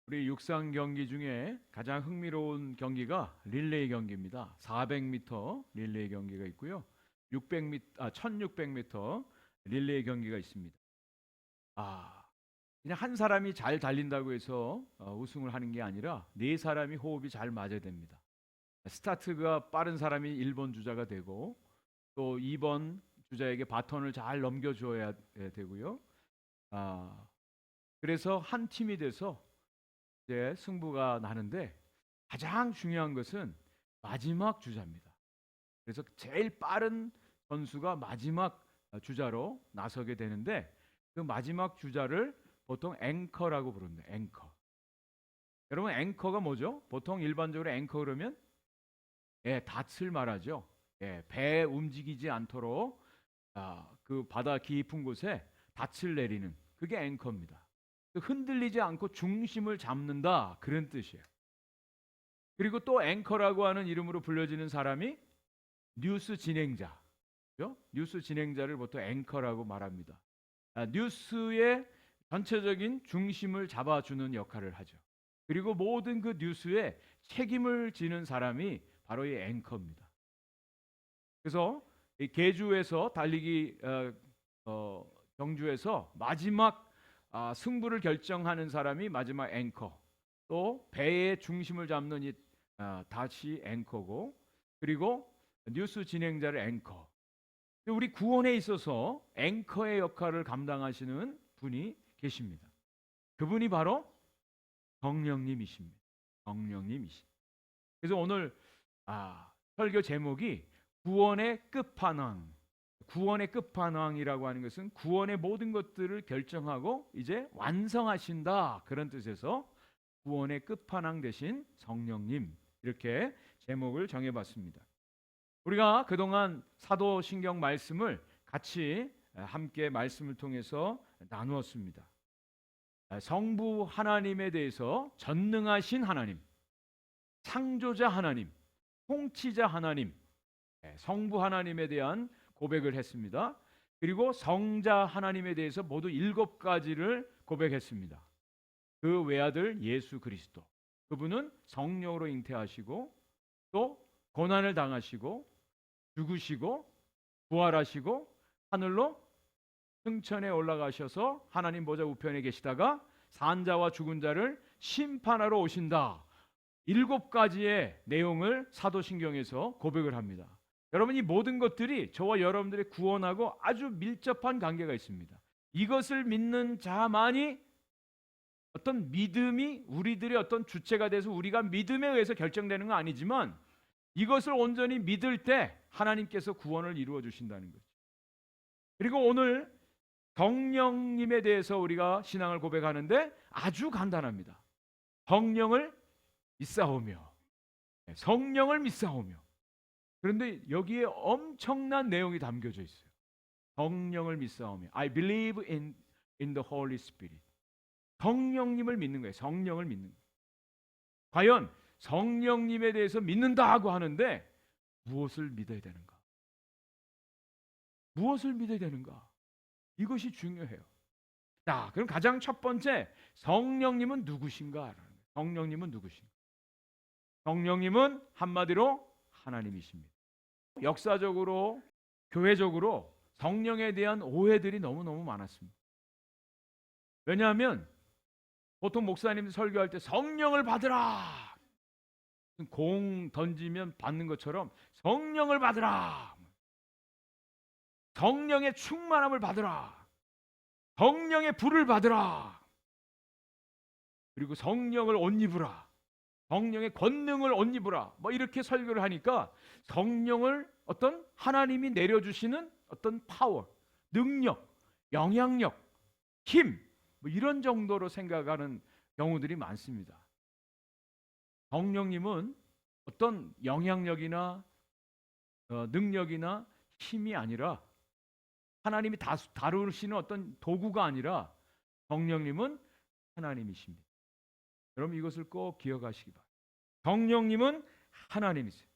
우리 육상 경기 중에 가장 흥미로운 경기가 릴레이 경기입니다. 400m 릴레이 경기가 있고요. 1600m 릴레이 경기가 있습니다. 그냥 한 사람이 잘 달린다고 해서 우승을 하는 게 아니라 네 사람이 호흡이 잘 맞아야 됩니다. 스타트가 빠른 사람이 1번 주자가 되고 또 2번 주자에게 바톤을 잘 넘겨줘야 되고요. 그래서 한 팀이 돼서 이제 승부가 나는데 가장 중요한 것은 마지막 주자입니다. 그래서 제일 빠른 선수가 마지막 주자로 나서게 되는데 그 마지막 주자를 보통 앵커라고 부릅니다. 앵커. 여러분 앵커가 뭐죠? 보통 일반적으로 앵커 그러면 닻을 말하죠. 배 움직이지 않도록 그 바다 깊은 곳에 닻을 내리는 그게 앵커입니다. 흔들리지 않고 중심을 잡는다 그런 뜻이에요. 그리고 또 앵커라고 하는 이름으로 불려지는 사람이 뉴스 진행자, 그렇죠? 뉴스 진행자를 보통 앵커라고 말합니다. 뉴스의 전체적인 중심을 잡아주는 역할을 하죠. 그리고 모든 그 뉴스에 책임을 지는 사람이 바로 이 앵커입니다. 그래서 이 계주에서 달리기 경주에서 마지막 승부를 결정하는 사람이 마지막 앵커, 또 배의 중심을 잡는 이 다시 앵커고, 그리고 뉴스 진행자를 앵커. 우리 구원에 있어서 앵커의 역할을 감당하시는 분이 계십니다. 그분이 바로 성령님이십니다. 성령님이십니다. 그래서 오늘 설교 제목이 구원의 끝판왕. 구원의 끝판왕이라고 하는 것은 구원의 모든 것들을 결정하고 이제 완성하신다 그런 뜻에서 구원의 끝판왕 되신 성령님 이렇게 제목을 정해봤습니다. 우리가 그동안 사도신경 말씀을 같이 함께 말씀을 통해서 나누었습니다. 성부 하나님에 대해서 전능하신 하나님, 창조자 하나님, 통치자 하나님, 성부 하나님에 대한 고백을 했습니다. 그리고 성자 하나님에 대해서 모두 7가지를 고백했습니다. 그 외아들 예수 그리스도, 그분은 성령으로 잉태하시고 또 고난을 당하시고 죽으시고 부활하시고 하늘로 승천에 올라가셔서 하나님 보좌 우편에 계시다가 산자와 죽은 자를 심판하러 오신다. 7가지의 내용을 사도신경에서 고백을 합니다. 여러분, 이 모든 것들이 저와 여러분들의 구원하고 아주 밀접한 관계가 있습니다. 이것을 믿는 자만이 어떤 믿음이 우리들의 어떤 주체가 돼서 우리가 믿음에 의해서 결정되는 건 아니지만 이것을 온전히 믿을 때 하나님께서 구원을 이루어 주신다는 거죠. 그리고 오늘 성령님에 대해서 우리가 신앙을 고백하는데 아주 간단합니다. 성령을 믿사오며, 성령을 믿사오며. 그런데 여기에 엄청난 내용이 담겨져 있어요. 성령을 믿사오며, I believe in the Holy Spirit. 성령님을 믿는 거예요. 성령을 믿는 거예요. 과연 성령님에 대해서 믿는다고 하는데 무엇을 믿어야 되는가? 무엇을 믿어야 되는가? 이것이 중요해요. 자, 그럼 가장 첫 번째, 성령님은 누구신가? 성령님은 누구신가? 성령님은 한마디로 하나님이십니다. 역사적으로, 교회적으로 성령에 대한 오해들이 너무너무 많았습니다. 왜냐하면 보통 목사님들 설교할 때 성령을 받으라, 공 던지면 받는 것처럼 성령을 받으라, 성령의 충만함을 받으라, 성령의 불을 받으라, 그리고 성령을 옷 입으라, 성령의 권능을 옷 입으라, 뭐 이렇게 설교를 하니까 성령을 어떤 하나님이 내려주시는 어떤 파워, 능력, 영향력, 힘, 뭐 이런 정도로 생각하는 경우들이 많습니다. 성령님은 어떤 영향력이나 능력이나 힘이 아니라 하나님이 다루시는 어떤 도구가 아니라 성령님은 하나님이십니다. 여러분 이것을 꼭 기억하시기 바랍니다. 성령님은 하나님이세요.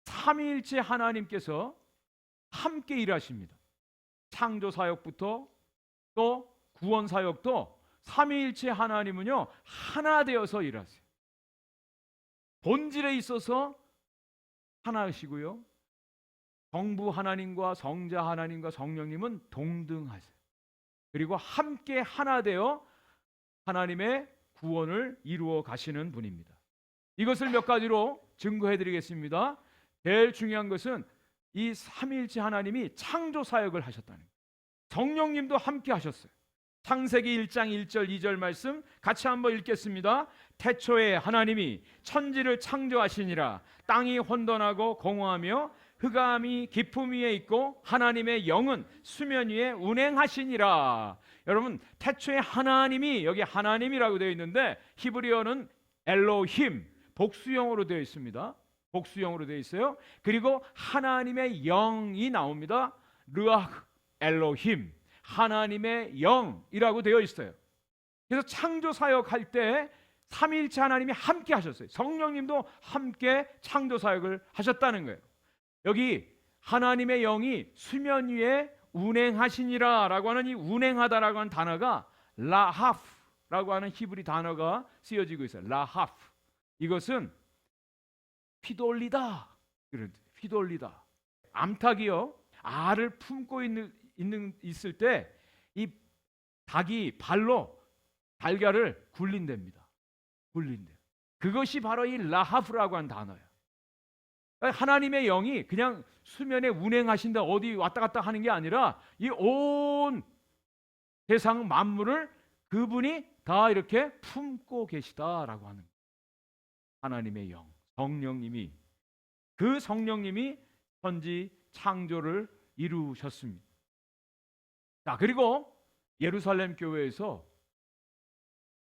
삼위일체 하나님께서 함께 일하십니다. 창조 사역부터 또 구원 사역도 삼위일체 하나님은요 하나 되어서 일하세요. 본질에 있어서 하나이시고요, 성부 하나님과 성자 하나님과 성령님은 동등하세요. 그리고 함께 하나 되어 하나님의 구원을 이루어 가시는 분입니다. 이것을 몇 가지로 증거해 드리겠습니다. 제일 중요한 것은 이 삼위일체 하나님이 창조 사역을 하셨다는 거예요. 성령님도 함께 하셨어요. 창세기 1장 1절 2절 말씀 같이 한번 읽겠습니다. 태초에 하나님이 천지를 창조하시니라. 땅이 혼돈하고 공허하며 흑암이 깊음 위에 있고 하나님의 영은 수면 위에 운행하시니라. 여러분, 태초에 하나님이, 여기 하나님이라고 되어 있는데 히브리어는 엘로힘, 복수형으로 되어 있습니다. 복수형으로 되어 있어요. 그리고 하나님의 영이 나옵니다. 르아흐 엘로힘, 하나님의 영이라고 되어 있어요. 그래서 창조 사역할 때 삼위일체 하나님이 함께 하셨어요. 성령님도 함께 창조 사역을 하셨다는 거예요. 여기 하나님의 영이 수면 위에 운행하시니라 라고 하는 이 운행하다라고 하는 단어가 라하프라고 하는 히브리 단어가 쓰여지고 있어요. 라하프. 이것은 휘돌리다, 휘돌리다. 암탉이요, 알을 품고 있을 때 이 닭이 발로 달걀을 굴린답니다. 굴린대. 그것이 바로 이 라하프라고 하는 단어예요. 하나님의 영이 그냥 수면에 운행하신다, 어디 왔다 갔다 하는 게 아니라 이 온 세상 만물을 그분이 다 이렇게 품고 계시다라고 하는 거예요. 하나님의 영, 성령님이, 그 성령님이 천지 창조를 이루셨습니다. 자, 그리고 예루살렘 교회에서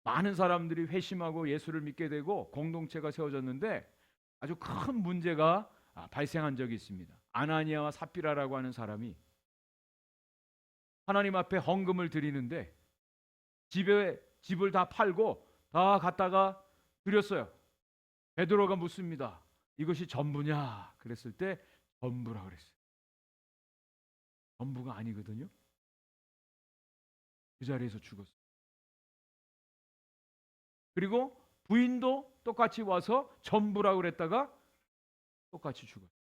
많은 사람들이 회심하고 예수를 믿게 되고 공동체가 세워졌는데 아주 큰 문제가 발생한 적이 있습니다. 아나니아와 삽비라라고 하는 사람이 하나님 앞에 헌금을 드리는데 집을 다 팔고 다 갖다가 드렸어요. 베드로가 묻습니다. 이것이 전부냐? 그랬을 때 전부라 그랬어요. 전부가 아니거든요. 그 자리에서 죽었어요. 그리고 부인도 똑같이 와서 전부라고 그랬다가 똑같이 죽었어요.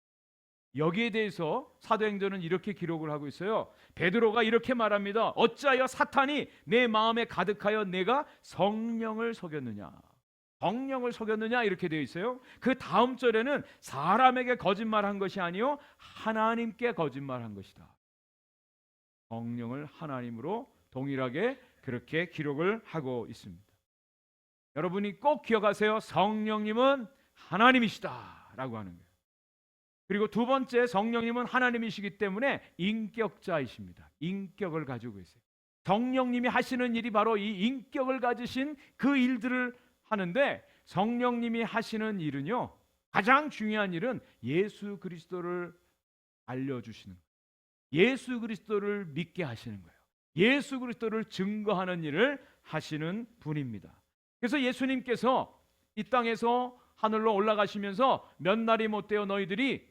여기에 대해서 사도행전은 이렇게 기록을 하고 있어요. 베드로가 이렇게 말합니다. 어찌하여 사탄이 내 마음에 가득하여 내가 성령을 속였느냐, 성령을 속였느냐, 이렇게 되어 있어요. 그 다음 절에는 사람에게 거짓말한 것이 아니요 하나님께 거짓말한 것이다. 성령을 하나님으로 동일하게 그렇게 기록을 하고 있습니다. 여러분이 꼭 기억하세요. 성령님은 하나님이시다 라고 하는 거예요. 그리고 두 번째, 성령님은 하나님이시기 때문에 인격자이십니다. 인격을 가지고 계세요. 성령님이 하시는 일이 바로 이 인격을 가지신 그 일들을 하는데, 성령님이 하시는 일은요, 가장 중요한 일은 예수 그리스도를 알려주시는 거예요. 예수 그리스도를 믿게 하시는 거예요. 예수 그리스도를 증거하는 일을 하시는 분입니다. 그래서 예수님께서 이 땅에서 하늘로 올라가시면서 몇 날이 못되어 너희들이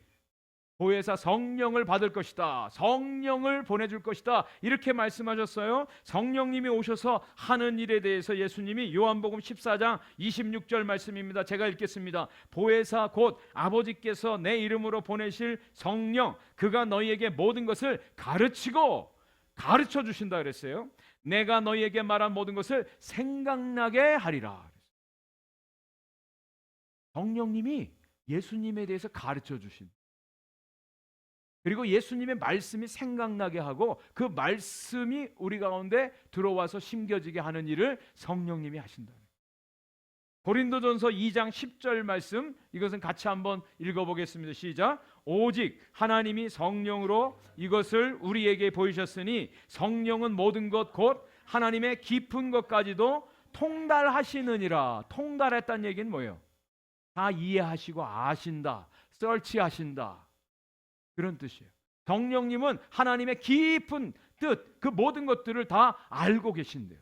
보혜사 성령을 받을 것이다, 성령을 보내줄 것이다, 이렇게 말씀하셨어요. 성령님이 오셔서 하는 일에 대해서 예수님이 요한복음 14장 26절 말씀입니다. 제가 읽겠습니다. 보혜사 곧 아버지께서 내 이름으로 보내실 성령, 그가 너희에게 모든 것을 가르쳐 주신다 그랬어요. 내가 너희에게 말한 모든 것을 생각나게 하리라. 성령님이 예수님에 대해서 가르쳐 주신, 그리고 예수님의 말씀이 생각나게 하고 그 말씀이 우리 가운데 들어와서 심겨지게 하는 일을 성령님이 하신다. 고린도전서 2장 10절 말씀, 이것은 같이 한번 읽어보겠습니다. 시작. 오직 하나님이 성령으로 이것을 우리에게 보이셨으니 성령은 모든 것 곧 하나님의 깊은 것까지도 통달하시느니라. 통달했다는 얘기는 뭐예요? 다 이해하시고 아신다, 서치하신다, 그런 뜻이에요. 성령님은 하나님의 깊은 뜻, 그 모든 것들을 다 알고 계신대요.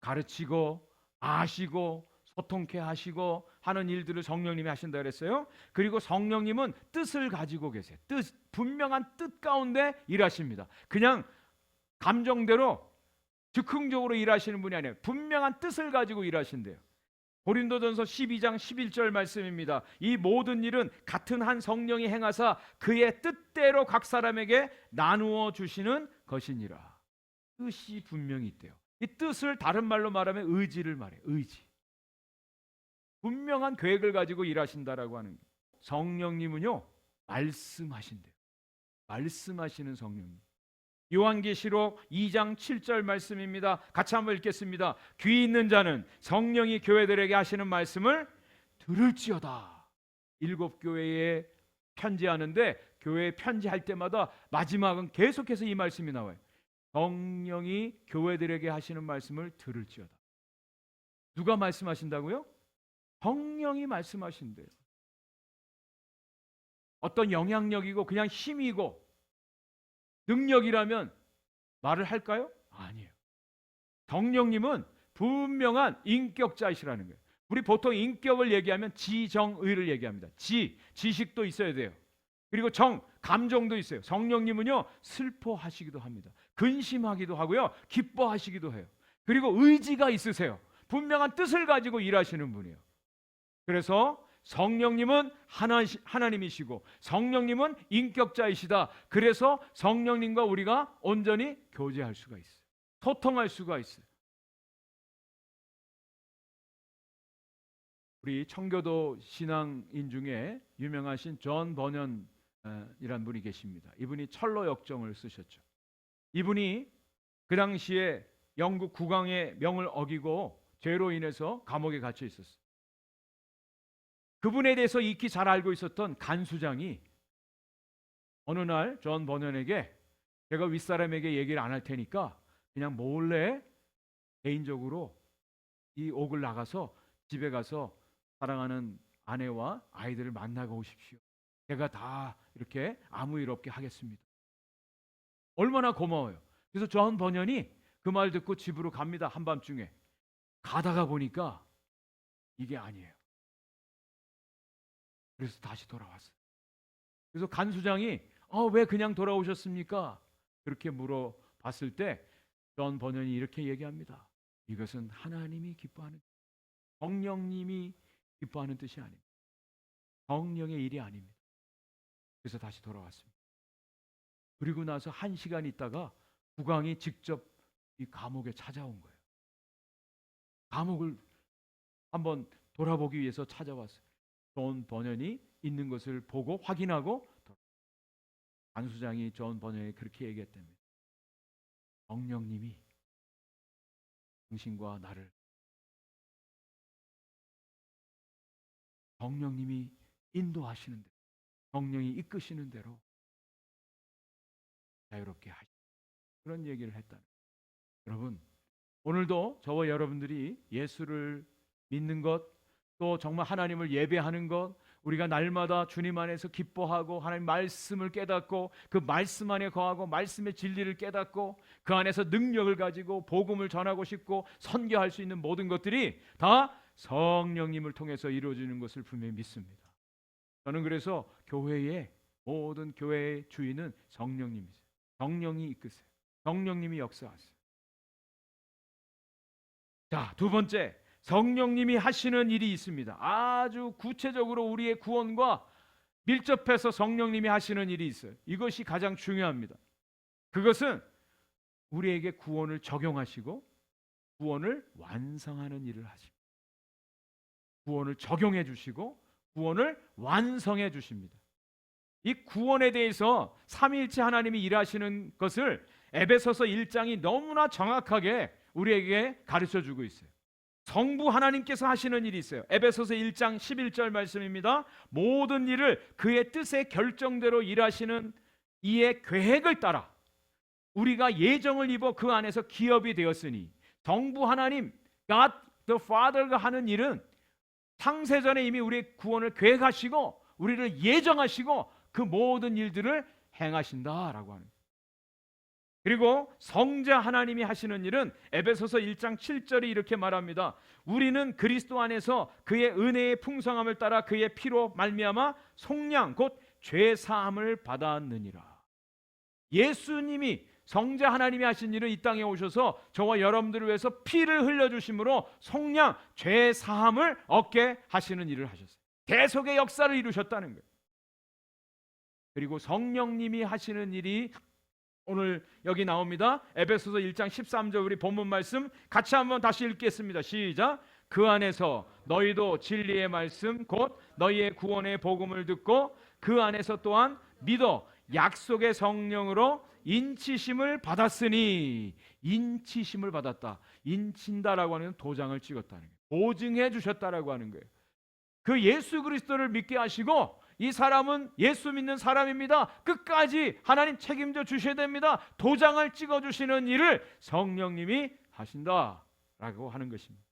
가르치고 아시고 소통케 하시고 하는 일들을 성령님이 하신다 그랬어요. 그리고 성령님은 뜻을 가지고 계세요. 분명한 뜻 가운데 일하십니다. 그냥 감정대로 즉흥적으로 일하시는 분이 아니에요. 분명한 뜻을 가지고 일하신대요. 고린도전서 12장 11절 말씀입니다. 이 모든 일은 같은 한 성령이 행하사 그의 뜻대로 각 사람에게 나누어 주시는 것이니라. 뜻이 분명히 있대요. 이 뜻을 다른 말로 말하면 의지를 말해요. 의지. 분명한 계획을 가지고 일하신다라고 하는 거예요. 성령님은요, 말씀하신대요. 말씀하시는 성령님. 요한계시록 2장 7절 말씀입니다. 같이 한번 읽겠습니다. 귀 있는 자는 성령이 교회들에게 하시는 말씀을 들을지어다. 7교회에 편지하는데 교회에 편지할 때마다 마지막은 계속해서 이 말씀이 나와요. 성령이 교회들에게 하시는 말씀을 들을지어다. 누가 말씀하신다고요? 성령이 말씀하신대요. 어떤 영향력이고 그냥 힘이고 능력이라면 말을 할까요? 아니에요. 성령님은 분명한 인격자이시라는 거예요. 우리 보통 인격을 얘기하면 지정의를 얘기합니다. 지식도 있어야 돼요. 그리고 감정도 있어요. 성령님은요, 슬퍼하시기도 합니다. 근심하기도 하고요, 기뻐하시기도 해요. 그리고 의지가 있으세요. 분명한 뜻을 가지고 일하시는 분이에요. 그래서 성령님은 하나님이시고 성령님은 인격자이시다. 그래서 성령님과 우리가 온전히 교제할 수가 있어요. 소통할 수가 있어요. 우리 청교도 신앙인 중에 유명하신 존 버년이라는 분이 계십니다. 이분이 철로 역정을 쓰셨죠. 이분이 그 당시에 영국 국왕의 명을 어기고 죄로 인해서 감옥에 갇혀 있었어요. 그분에 대해서 익히 잘 알고 있었던 간수장이 어느 날 존 버년에게 제가 윗사람에게 얘기를 안 할 테니까 그냥 몰래 개인적으로 이 옥을 나가서 집에 가서 사랑하는 아내와 아이들을 만나고 오십시오. 제가 다 이렇게 아무 일 없게 하겠습니다. 얼마나 고마워요. 그래서 존 버년이 그 말 듣고 집으로 갑니다. 한밤중에. 가다가 보니까 이게 아니에요. 그래서 다시 돌아왔어요. 그래서 간수장이 왜 그냥 돌아오셨습니까? 그렇게 물어봤을 때 존 버년이 이렇게 얘기합니다. 이것은 하나님이 기뻐하는, 성령님이 기뻐하는 뜻이 아닙니다. 성령의 일이 아닙니다. 그래서 다시 돌아왔습니다. 그리고 나서 1시간 있다가 국왕이 직접 이 감옥에 찾아온 거예요. 감옥을 한번 돌아보기 위해서 찾아왔어요. 존 버년이 있는 것을 보고 확인하고 간수장이 존 버년이 그렇게 얘기했답니다. 성령님이 당신과 나를, 성령님이 인도하시는 대로, 성령이 이끄시는 대로 자유롭게 하시고, 그런 얘기를 했다는 거예요. 여러분, 오늘도 저와 여러분들이 예수를 믿는 것, 또 정말 하나님을 예배하는 것, 우리가 날마다 주님 안에서 기뻐하고 하나님 말씀을 깨닫고 그 말씀 안에 거하고 말씀의 진리를 깨닫고 그 안에서 능력을 가지고 복음을 전하고 싶고 선교할 수 있는 모든 것들이 다 성령님을 통해서 이루어지는 것을 분명히 믿습니다. 저는 그래서 교회의 모든 교회의 주인은 성령님이세요. 성령이 이끄세요. 성령님이 역사하세요. 자, 두 번째, 성령님이 하시는 일이 있습니다. 아주 구체적으로 우리의 구원과 밀접해서 성령님이 하시는 일이 있어요. 이것이 가장 중요합니다. 그것은 우리에게 구원을 적용하시고 구원을 완성하는 일을 하십니다. 구원을 적용해 주시고 구원을 완성해 주십니다. 이 구원에 대해서 삼위일체 하나님이 일하시는 것을 에베소서 1장이 너무나 정확하게 우리에게 가르쳐 주고 있어요. 성부 하나님께서 하시는 일이 있어요. 에베소서 1장 11절 말씀입니다. 모든 일을 그의 뜻의 결정대로 일하시는 이의 계획을 따라 우리가 예정을 입어 그 안에서 기업이 되었으니, 성부 하나님 God the Father가 하는 일은 창세전에 이미 우리의 구원을 계획하시고 우리를 예정하시고 그 모든 일들을 행하신다라고 하는 거예요. 그리고 성자 하나님이 하시는 일은 에베소서 1장 7절이 이렇게 말합니다. 우리는 그리스도 안에서 그의 은혜의 풍성함을 따라 그의 피로 말미암아 속량 곧 죄 사함을 받았느니라. 예수님이 성자 하나님이 하신 일은 이 땅에 오셔서 저와 여러분들을 위해서 피를 흘려주심으로 속량 죄 사함을 얻게 하시는 일을 하셨어요. 대속의 역사를 이루셨다는 거예요. 그리고 성령님이 하시는 일이 오늘 여기 나옵니다. 에베소서 1장 13절 우리 본문 말씀 같이 한번 다시 읽겠습니다. 시작. 그 안에서 너희도 진리의 말씀 곧 너희의 구원의 복음을 듣고 그 안에서 또한 믿어 약속의 성령으로 인치심을 받았으니. 인치심을 받았다. 인친다라고 하는 도장을 찍었다는 거예요. 보증해 주셨다라고 하는 거예요. 그 예수 그리스도를 믿게 하시고 이 사람은 예수 믿는 사람입니다. 끝까지 하나님 책임져 주셔야 됩니다. 도장을 찍어 주시는 일을 성령님이 하신다라고 하는 것입니다.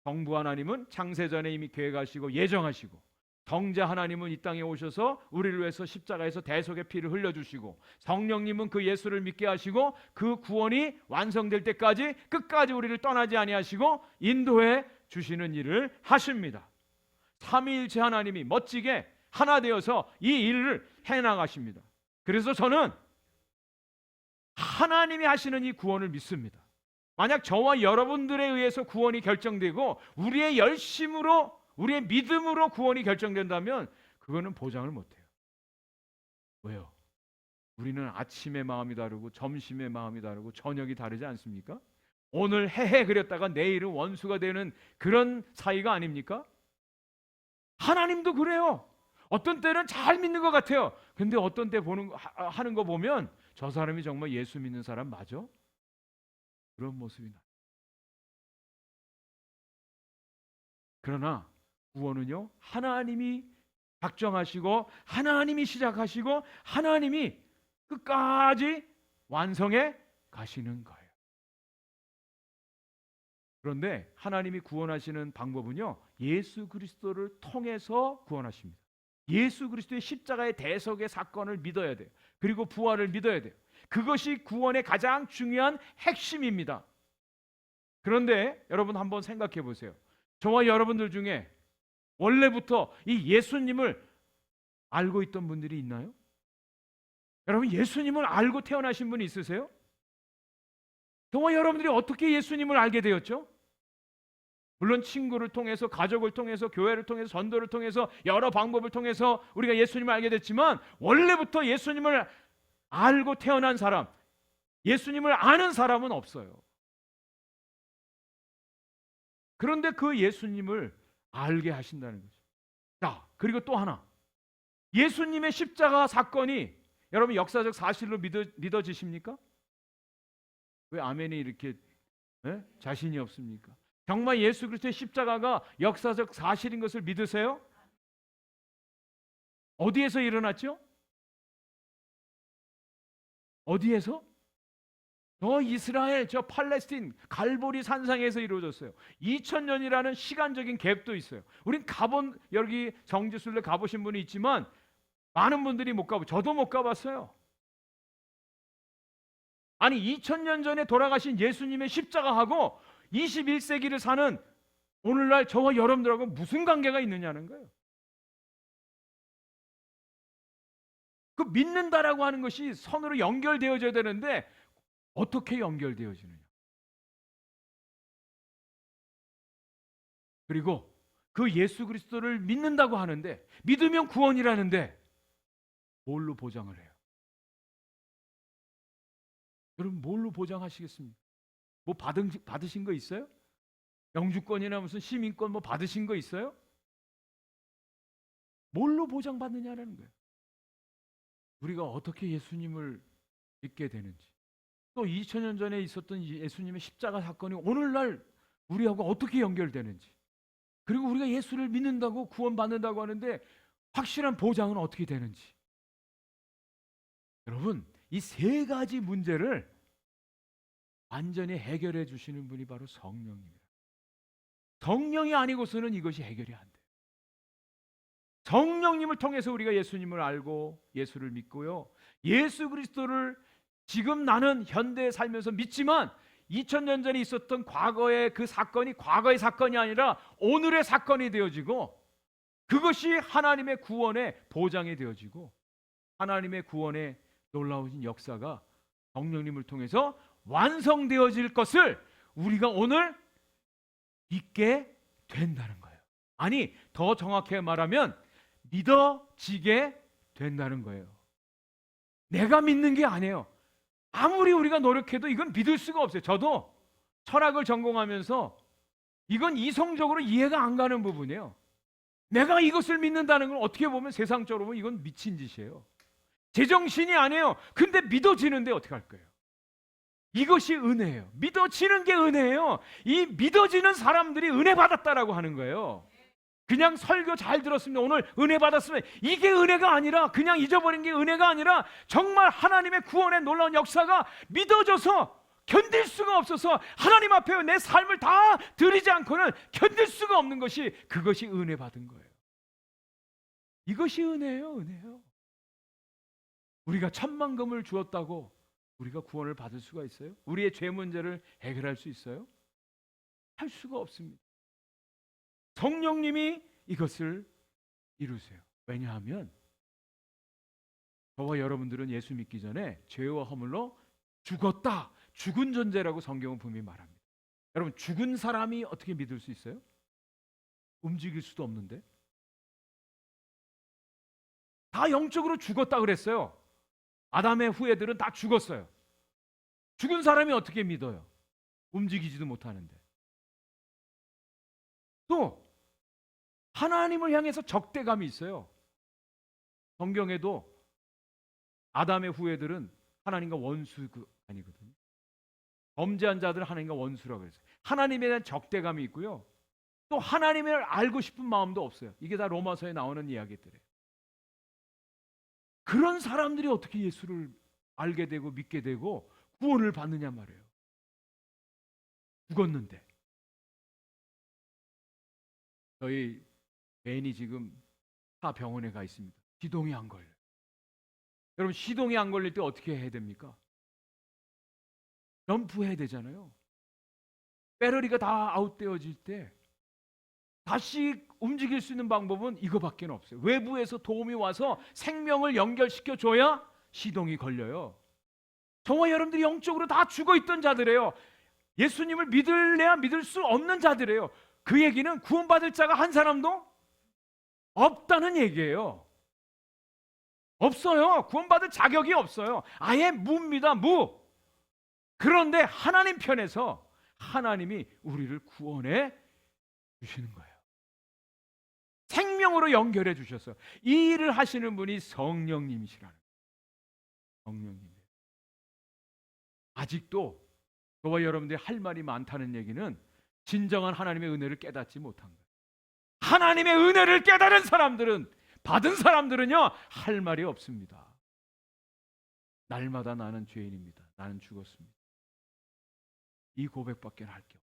성부 하나님은 창세전에 이미 계획하시고 예정하시고 성자 하나님은 이 땅에 오셔서 우리를 위해서 십자가에서 대속의 피를 흘려주시고 성령님은 그 예수를 믿게 하시고 그 구원이 완성될 때까지 끝까지 우리를 떠나지 아니하시고 인도해 주시는 일을 하십니다. 삼위일체 하나님이 멋지게 하나 되어서 이 일을 해나가십니다. 그래서 저는 하나님이 하시는 이 구원을 믿습니다. 만약 저와 여러분들에 의해서 구원이 결정되고 우리의 열심으로 우리의 믿음으로 구원이 결정된다면 그거는 보장을 못해요. 왜요? 우리는 아침의 마음이 다르고 점심의 마음이 다르고 저녁이 다르지 않습니까? 오늘 해해 그렸다가 내일은 원수가 되는 그런 사이가 아닙니까? 하나님도 그래요. 어떤 때는 잘 믿는 것 같아요. 근데 어떤 때 하는 거 보면 저 사람이 정말 예수 믿는 사람 맞아? 그런 모습이 나. 그러나 구원은요, 하나님이 작정하시고 하나님이 시작하시고 하나님이 끝까지 완성해 가시는 거예요. 그런데 하나님이 구원하시는 방법은요, 예수 그리스도를 통해서 구원하십니다. 예수 그리스도의 십자가의 대속의 사건을 믿어야 돼요. 그리고 부활을 믿어야 돼요. 그것이 구원의 가장 중요한 핵심입니다. 그런데 여러분 한번 생각해 보세요. 저와 여러분들 중에 원래부터 이 예수님을 알고 있던 분들이 있나요? 여러분 예수님을 알고 태어나신 분이 있으세요? 저와 여러분들이 어떻게 예수님을 알게 되었죠? 물론 친구를 통해서, 가족을 통해서, 교회를 통해서, 전도를 통해서, 여러 방법을 통해서 우리가 예수님을 알게 됐지만 원래부터 예수님을 알고 태어난 사람, 예수님을 아는 사람은 없어요. 그런데 그 예수님을 알게 하신다는 거죠. 자, 그리고 또 하나, 예수님의 십자가 사건이 여러분 역사적 사실로 믿어지십니까? 왜 아멘이 이렇게 자신이 없습니까? 정말 예수 그리스도의 십자가가 역사적 사실인 것을 믿으세요? 어디에서 일어났죠? 어디에서? 저 이스라엘, 저 팔레스틴 갈보리 산상에서 이루어졌어요. 2000년이라는 시간적인 갭도 있어요. 우린 가본, 여기 정지순례 가보신 분이 있지만 많은 분들이 못 가보, 저도 못 가봤어요. 아니 2000년 전에 돌아가신 예수님의 십자가하고 21세기를 사는 오늘날 저와 여러분들하고 무슨 관계가 있느냐는 거예요. 그 믿는다라고 하는 것이 선으로 연결되어져야 되는데 어떻게 연결되어지느냐. 그리고 그 예수 그리스도를 믿는다고 하는데, 믿으면 구원이라는데 뭘로 보장을 해요? 여러분 뭘로 보장하시겠습니까? 뭐 받으신 거 있어요? 영주권이나 무슨 시민권 뭐 받으신 거 있어요? 뭘로 보장받느냐라는 거예요. 우리가 어떻게 예수님을 믿게 되는지, 또 2000년 전에 있었던 예수님의 십자가 사건이 오늘날 우리하고 어떻게 연결되는지, 그리고 우리가 예수를 믿는다고 구원받는다고 하는데 확실한 보장은 어떻게 되는지. 여러분 이 세 가지 문제를 완전히 해결해 주시는 분이 바로 성령입니다. 성령이 아니고서는 이것이 해결이 안 돼요. 성령님을 통해서 우리가 예수님을 알고 예수를 믿고요, 예수 그리스도를 지금 나는 현대에 살면서 믿지만 2000년 전에 있었던 과거의 그 사건이 과거의 사건이 아니라 오늘의 사건이 되어지고, 그것이 하나님의 구원의 보장이 되어지고 하나님의 구원의 놀라운 역사가 성령님을 통해서 완성되어질 것을 우리가 오늘 믿게 된다는 거예요. 아니, 더 정확하게 말하면 믿어지게 된다는 거예요. 내가 믿는 게 아니에요. 아무리 우리가 노력해도 이건 믿을 수가 없어요. 저도 철학을 전공하면서 이건 이성적으로 이해가 안 가는 부분이에요. 내가 이것을 믿는다는 건 어떻게 보면 세상적으로 보면 이건 미친 짓이에요. 제정신이 아니에요. 근데 믿어지는데 어떻게 할 거예요? 이것이 은혜예요. 믿어지는 게 은혜예요. 이 믿어지는 사람들이 은혜 받았다라고 하는 거예요. 그냥 설교 잘 들었으면 오늘 은혜 받았으면 이게 은혜가 아니라, 그냥 잊어버린 게 은혜가 아니라 정말 하나님의 구원의 놀라운 역사가 믿어져서 견딜 수가 없어서 하나님 앞에 내 삶을 다 드리지 않고는 견딜 수가 없는 것이, 그것이 은혜 받은 거예요. 이것이 은혜예요. 은혜예요. 우리가 천만금을 주었다고 우리가 구원을 받을 수가 있어요? 우리의 죄 문제를 해결할 수 있어요? 할 수가 없습니다. 성령님이 이것을 이루세요. 왜냐하면 저와 여러분들은 예수 믿기 전에 죄와 허물로 죽었다, 죽은 존재라고 성경은 분명히 말합니다. 여러분, 죽은 사람이 어떻게 믿을 수 있어요? 움직일 수도 없는데. 다 영적으로 죽었다 그랬어요. 아담의 후예들은 다 죽었어요. 죽은 사람이 어떻게 믿어요? 움직이지도 못하는데. 또 하나님을 향해서 적대감이 있어요. 성경에도 아담의 후예들은 하나님과 원수가 아니거든요. 범죄한 자들은 하나님과 원수라고 그랬어요. 하나님에 대한 적대감이 있고요. 또 하나님을 알고 싶은 마음도 없어요. 이게 다 로마서에 나오는 이야기들이에요. 그런 사람들이 어떻게 예수를 알게 되고 믿게 되고 구원을 받느냐 말이에요. 죽었는데. 저희 애인이 지금 타 병원에 가 있습니다. 시동이 안 걸려요. 여러분, 시동이 안 걸릴 때 어떻게 해야 됩니까? 점프해야 되잖아요. 배터리가 다 아웃되어질 때 다시 움직일 수 있는 방법은 이거밖에 없어요. 외부에서 도움이 와서 생명을 연결시켜 줘야 시동이 걸려요. 저와 여러분들이 영적으로 다 죽어있던 자들이에요. 예수님을 믿을래야 믿을 수 없는 자들이에요. 그 얘기는 구원받을 자가 한 사람도 없다는 얘기예요. 없어요. 구원받을 자격이 없어요. 아예 무입니다. 무. 그런데 하나님 편에서 하나님이 우리를 구원해 주시는 거예요. 생명으로 연결해 주셨어요. 이 일을 하시는 분이 성령님이시라는 거예요. 성령님. 아직도 저와 여러분들이 할 말이 많다는 얘기는 진정한 하나님의 은혜를 깨닫지 못한 거예요. 하나님의 은혜를 깨달은 사람들은, 받은 사람들은요, 할 말이 없습니다. 날마다 나는 죄인입니다. 나는 죽었습니다. 이 고백밖에 할 게 없어요.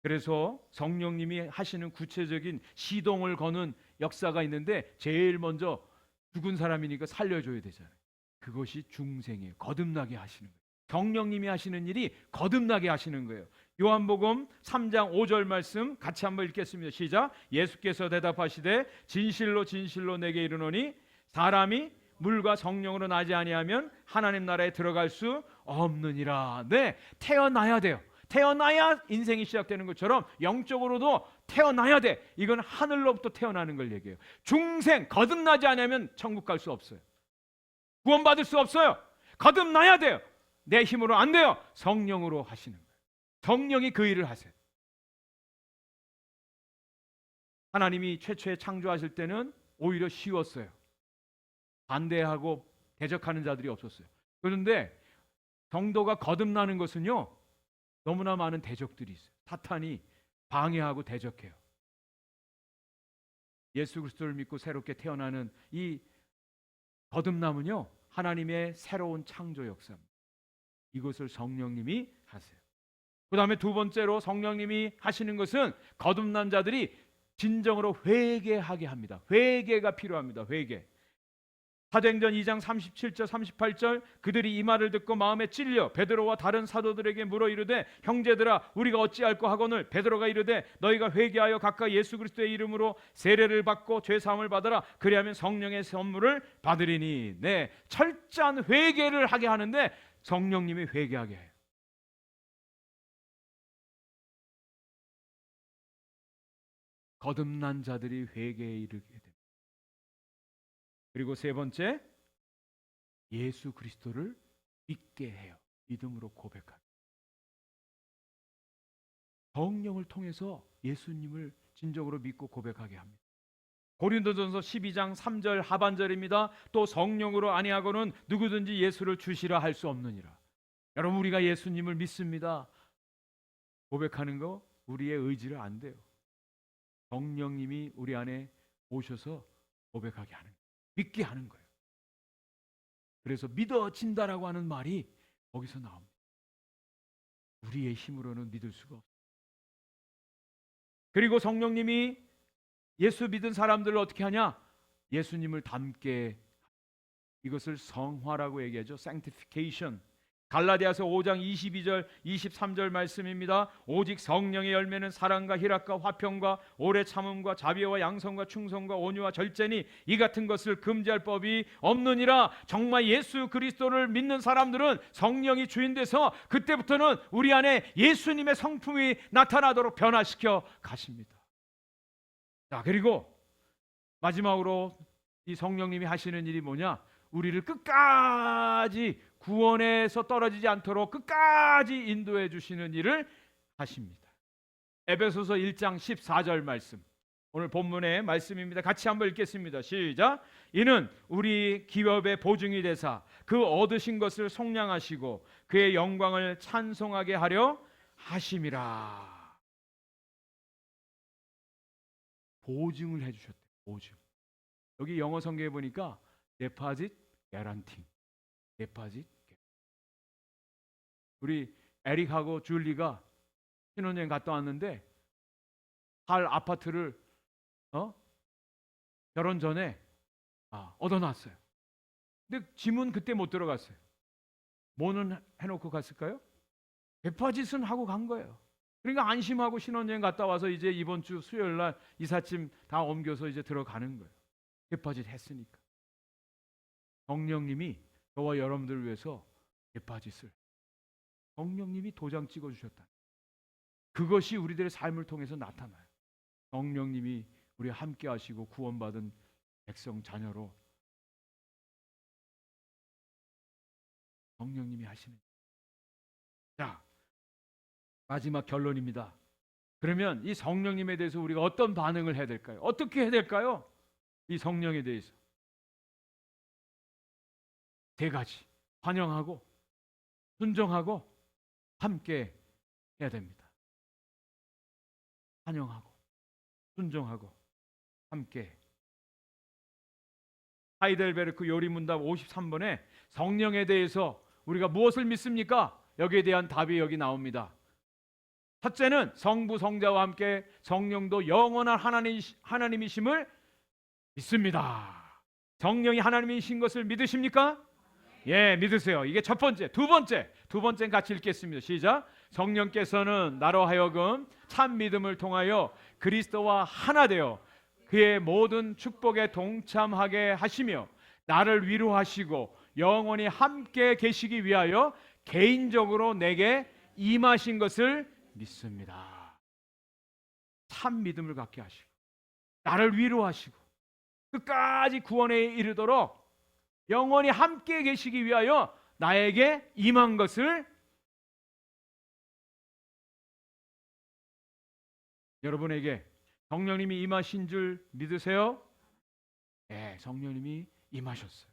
그래서 성령님이 하시는 구체적인 시동을 거는 역사가 있는데, 제일 먼저 죽은 사람이니까 살려줘야 되잖아요. 그것이 중생이에요. 거듭나게 하시는 거예요. 성령님이 하시는 일이 거듭나게 하시는 거예요. 요한복음 3장 5절 말씀 같이 한번 읽겠습니다. 시작. 예수께서 대답하시되 진실로 진실로 내게 이르노니 사람이 물과 성령으로 나지 아니하면 하나님 나라에 들어갈 수 없느니라. 네, 태어나야 돼요. 태어나야 인생이 시작되는 것처럼 영적으로도 태어나야 돼. 이건 하늘로부터 태어나는 걸 얘기해요. 중생 거듭나지 않으면 천국 갈 수 없어요. 구원받을 수 없어요. 거듭나야 돼요. 내 힘으로 안 돼요. 성령으로 하시는 거예요. 성령이 그 일을 하세요. 하나님이 최초에 창조하실 때는 오히려 쉬웠어요. 반대하고 대적하는 자들이 없었어요. 그런데 성도가 거듭나는 것은요, 너무나 많은 대적들이 있어요. 사탄이 방해하고 대적해요. 예수 그리스도를 믿고 새롭게 태어나는 이 거듭남은요, 하나님의 새로운 창조 역사입니다. 이것을 성령님이 하세요. 그 다음에 두 번째로 성령님이 하시는 것은 거듭난 자들이 진정으로 회개하게 합니다. 회개가 필요합니다. 회개. 사도행전 2장 37절 38절 그들이 이 말을 듣고 마음에 찔려 베드로와 다른 사도들에게 물어 이르되 형제들아 우리가 어찌할꼬 하거늘 베드로가 이르되 너희가 회개하여 각각 예수 그리스도의 이름으로 세례를 받고 죄 사함을 받으라 그리하면 성령의 선물을 받으리니. 네, 철저한 회개를 하게 하는데 성령님이 회개하게 해요. 거듭난 자들이 회개에 이르게 됩니다. 그리고 세 번째, 예수 그리스도를 믿게 해요. 믿음으로 고백하기. 성령을 통해서 예수님을 진정으로 믿고 고백하게 합니다. 고린도전서 12장 3절 하반절입니다. 또 성령으로 아니하고는 누구든지 예수를 주시라 할 수 없느니라. 여러분, 우리가 예수님을 믿습니다. 고백하는 거 우리의 의지를 안 돼요. 성령님이 우리 안에 오셔서 고백하게 하는 거예요. 믿게 하는 거예요. 그래서 믿어진다라고 하는 말이 거기서 나옵니다. 우리의 힘으로는 믿을 수가 없어요. 그리고 성령님이 예수 믿은 사람들을 어떻게 하냐? 예수님을 닮게, 이것을 성화라고 얘기하죠. sanctification. 갈라디아서 5장 22절 23절 말씀입니다. 오직 성령의 열매는 사랑과 희락과 화평과 오래 참음과 자비와 양성과 충성과 온유와 절제니 이 같은 것을 금지할 법이 없느니라. 정말 예수 그리스도를 믿는 사람들은 성령이 주인 돼서 그때부터는 우리 안에 예수님의 성품이 나타나도록 변화시켜 가십니다. 자, 그리고 마지막으로 이 성령님이 하시는 일이 뭐냐? 우리를 끝까지 구원에서 떨어지지 않도록 끝까지 인도해 주시는 일을 하십니다. 에베소서 1장 14절 말씀, 오늘 본문의 말씀입니다. 같이 한번 읽겠습니다. 시작. 이는 우리 기업의 보증이 되사 그 얻으신 것을 속량하시고 그의 영광을 찬송하게 하려 하심이라. 보증을 해주셨대. 보증. 여기 영어 성경에 보니까 deposit guarantee. deposit. 우리 에릭하고 줄리가 신혼여행 갔다 왔는데 살 아파트를 결혼 전에 얻어놨어요. 근데 짐은 그때 못 들어갔어요. 뭐는 해놓고 갔을까요? 데파짓은 하고 간 거예요. 그러니까 안심하고 신혼여행 갔다 와서 이제 이번 주 수요일 날 이삿짐 다 옮겨서 이제 들어가는 거예요. 데파짓 했으니까. 성령님이 저와 여러분들을 위해서 데파짓을, 성령님이 도장 찍어주셨다. 그것이 우리들의 삶을 통해서 나타나요. 성령님이 우리와 함께 하시고 구원받은 백성 자녀로 성령님이 하시는. 자, 마지막 결론입니다. 그러면 이 성령님에 대해서 우리가 어떤 반응을 해야 될까요? 어떻게 해야 될까요? 이 성령에 대해서 세 가지: 환영하고 순종하고 함께 해야 됩니다. 환영하고 순종하고 함께. 하이델베르크 요리문답 53번에 성령에 대해서 우리가 무엇을 믿습니까? 여기에 대한 답이 여기 나옵니다. 첫째는 성부 성자와 함께 성령도 영원한 하나님이심을 믿습니다. 성령이 하나님이신 것을 믿으십니까? 예, 믿으세요. 이게 첫 번째. 두 번째는 같이 읽겠습니다. 시작. 성령께서는 나로 하여금 참 믿음을 통하여 그리스도와 하나 되어 그의 모든 축복에 동참하게 하시며 나를 위로하시고 영원히 함께 계시기 위하여 개인적으로 내게 임하신 것을 믿습니다. 참 믿음을 갖게 하시고 나를 위로하시고 끝까지 구원에 이르도록 영원히 함께 계시기 위하여 나에게 임한 것을. 여러분에게 성령님이 임하신 줄 믿으세요? 네, 성령님이 임하셨어요.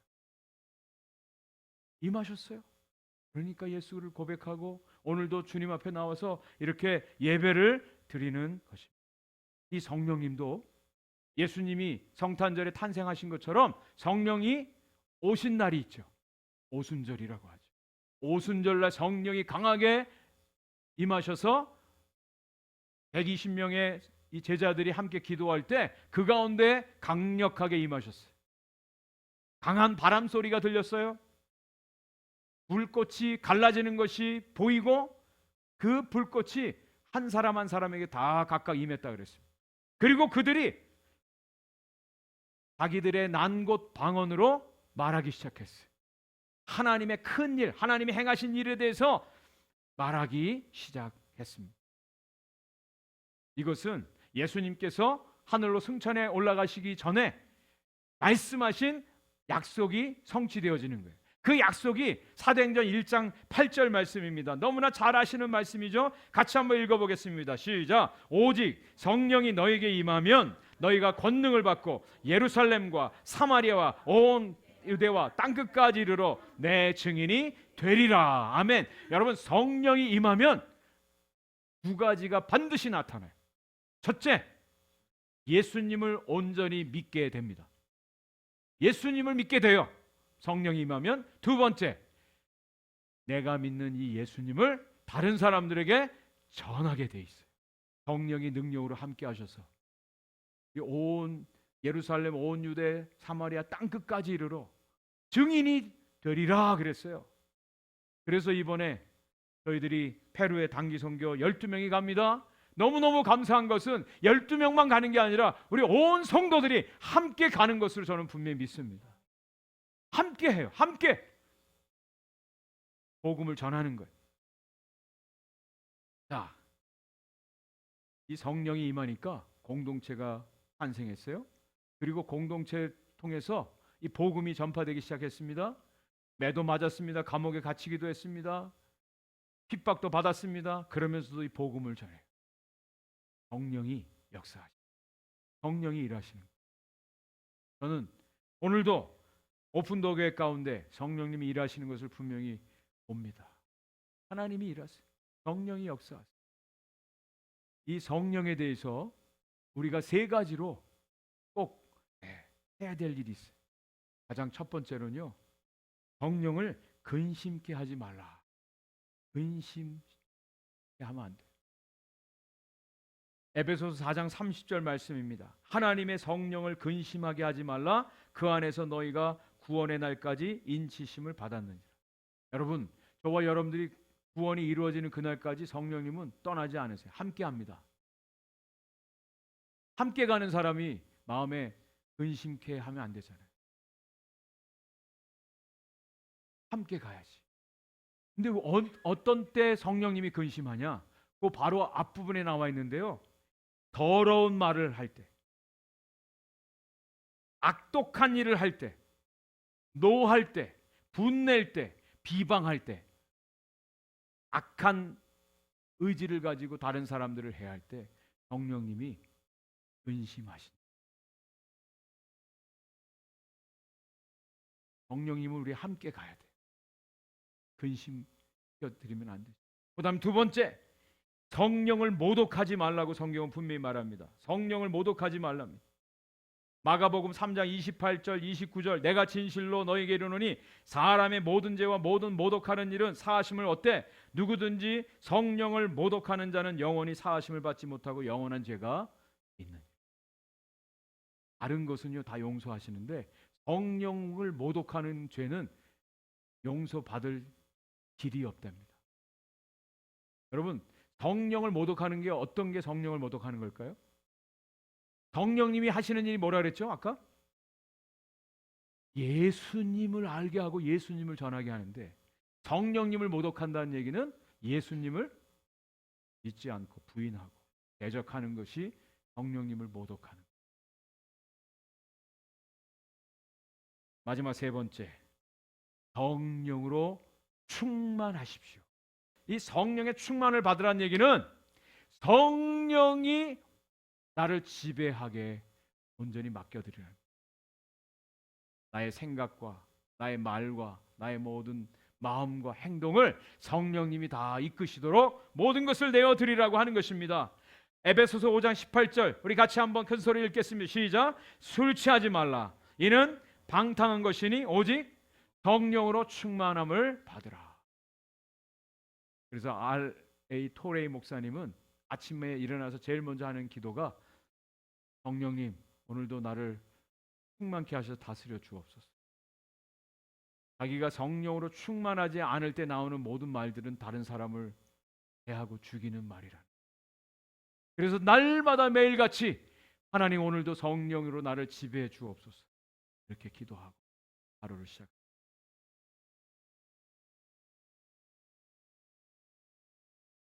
임하셨어요. 그러니까 예수를 고백하고 오늘도 주님 앞에 나와서 이렇게 예배를 드리는 것입니다. 이 성령님도 예수님이 성탄절에 탄생하신 것처럼 성령이 오신 날이 있죠. 오순절이라고 하죠. 오순절날 성령이 강하게 임하셔서 120명의 이 제자들이 함께 기도할 때 그 가운데 강력하게 임하셨어요. 강한 바람 소리가 들렸어요. 불꽃이 갈라지는 것이 보이고 그 불꽃이 한 사람 한 사람에게 다 각각 임했다 그랬습니다. 그리고 그들이 자기들의 난곳 방언으로 말하기 시작했어요. 하나님의 큰 일, 하나님이 행하신 일에 대해서 말하기 시작했습니다. 이것은 예수님께서 하늘로 승천해 올라가시기 전에 말씀하신 약속이 성취되어지는 거예요. 그 약속이 사도행전 1장 8절 말씀입니다. 너무나 잘 아시는 말씀이죠. 같이 한번 읽어보겠습니다. 시작. 오직 성령이 너에게 임하면 너희가 권능을 받고 예루살렘과 사마리아와 온 유대와 땅끝까지 이르러 내 증인이 되리라. 아멘. 여러분, 성령이 임하면 두 가지가 반드시 나타나요. 첫째, 예수님을 온전히 믿게 됩니다. 예수님을 믿게 돼요. 성령이 임하면. 두 번째, 내가 믿는 이 예수님을 다른 사람들에게 전하게 돼 있어요. 성령이 능력으로 함께 하셔서 온 예루살렘, 온 유대, 사마리아 땅끝까지 이르러 증인이 되리라 그랬어요. 그래서 이번에 저희들이 페루에 단기 선교 12명이 갑니다. 너무너무 감사한 것은 12명만 가는 게 아니라 우리 온 성도들이 함께 가는 것으로 저는 분명히 믿습니다. 함께 해요. 함께 복음을 전하는 거예요. 자, 이 성령이 임하니까 공동체가 탄생했어요. 그리고 공동체 통해서 이 복음이 전파되기 시작했습니다. 매도 맞았습니다. 감옥에 갇히기도 했습니다. 핍박도 받았습니다. 그러면서도 이 복음을 전해요. 성령이 역사하시고 성령이 일하시는 거예요. 저는 오늘도 오픈도 교회 가운데 성령님이 일하시는 것을 분명히 봅니다. 하나님이 일하세요. 성령이 역사하세요. 이 성령에 대해서 우리가 세 가지로 꼭 해야 될 일이 있어요. 가장 첫 번째로는요, 성령을 근심케 하지 말라. 근심케 하면 안 돼요. 에베소서 4장 30절 말씀입니다. 하나님의 성령을 근심하게 하지 말라. 그 안에서 너희가 구원의 날까지 인치심을 받았느니라. 여러분, 저와 여러분들이 구원이 이루어지는 그날까지 성령님은 떠나지 않으세요. 함께 합니다. 함께 가는 사람이 마음에 근심케 하면 안 되잖아요. 함께 가야지. 근데 어떤 때 성령님이 근심하냐? 그 바로 앞부분에 나와 있는데요. 더러운 말을 할 때, 악독한 일을 할 때, 노할 때, 분낼 때, 비방할 때, 악한 의지를 가지고 다른 사람들을 해할 때 성령님이 근심하신다. 성령님은 우리 함께 가야 돼. 근심 껴드리면 안 돼. 그다음 두 번째, 성령을 모독하지 말라고 성경은 분명히 말합니다. 성령을 모독하지 말랍니다. 마가복음 3장 28절 29절 내가 진실로 너희에게 이르노니 사람의 모든 죄와 모든 모독하는 일은 사하심을 얻되 누구든지 성령을 모독하는 자는 영원히 사하심을 받지 못하고 영원한 죄가 있는. 다른 것은요 다 용서하시는데 성령을 모독하는 죄는 용서받을 길이 없답니다. 여러분, 성령을 모독하는 게 어떤 게 성령을 모독하는 걸까요? 성령님이 하시는 일이 뭐라 그랬죠? 아까? 예수님을 알게 하고 예수님을 전하게 하는데 성령님을 모독한다는 얘기는 예수님을 믿지 않고 부인하고 대적하는 것이 성령님을 모독하는 거예요. 마지막 세 번째, 성령으로 충만하십시오. 이 성령의 충만을 받으라는 얘기는 성령이 나를 지배하게 온전히 맡겨드리는, 나의 생각과 나의 말과 나의 모든 마음과 행동을 성령님이 다 이끄시도록 모든 것을 내어드리라고 하는 것입니다. 에베소서 5장 18절 우리 같이 한번 큰 소리 읽겠습니다. 시작. 술 취하지 말라. 이는 방탕한 것이니 오직 성령으로 충만함을 받으라. 그래서 R.A. 토레이 목사님은 아침에 일어나서 제일 먼저 하는 기도가 성령님 오늘도 나를 충만케 하셔서 다스려 주옵소서. 자기가 성령으로 충만하지 않을 때 나오는 모든 말들은 다른 사람을 해하고 죽이는 말이라. 그래서 날마다 매일같이 하나님 오늘도 성령으로 나를 지배해 주옵소서 이렇게 기도하고 하루를 시작.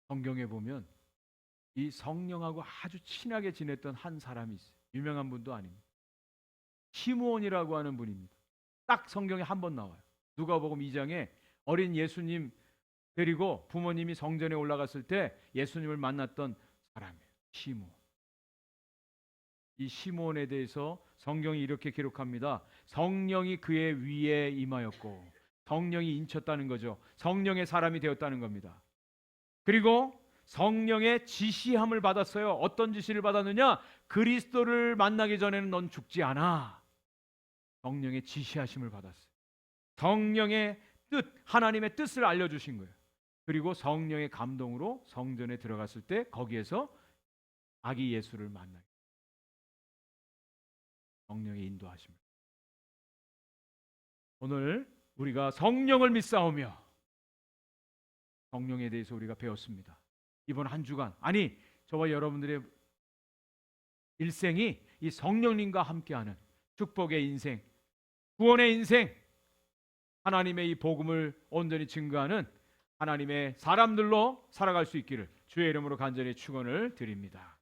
성경에 보면 이 성령하고 아주 친하게 지냈던 한 사람이 있어요. 유명한 분도 아닙니다. 시므온이라고 하는 분입니다. 딱 성경에 한 번 나와요. 누가복음 2장에 어린 예수님 데리고 부모님이 성전에 올라갔을 때 예수님을 만났던 사람이에요. 시므온. 이 시므온에 대해서 성경이 이렇게 기록합니다. 성령이 그의 위에 임하였고, 성령이 인쳤다는 거죠. 성령의 사람이 되었다는 겁니다. 그리고 성령의 지시함을 받았어요. 어떤 지시를 받았느냐? 그리스도를 만나기 전에는 넌 죽지 않아. 성령의 지시하심을 받았어요. 성령의 뜻, 하나님의 뜻을 알려주신 거예요. 그리고 성령의 감동으로 성전에 들어갔을 때 거기에서 아기 예수를 만나요. 성령의 인도하심. 오늘 우리가 성령을 믿사오며 성령에 대해서 우리가 배웠습니다. 이번 한 주간, 아니 저와 여러분들의 일생이 이 성령님과 함께하는 축복의 인생, 구원의 인생, 하나님의 이 복음을 온전히 증거하는 하나님의 사람들로 살아갈 수 있기를 주의 이름으로 간절히 축원을 드립니다.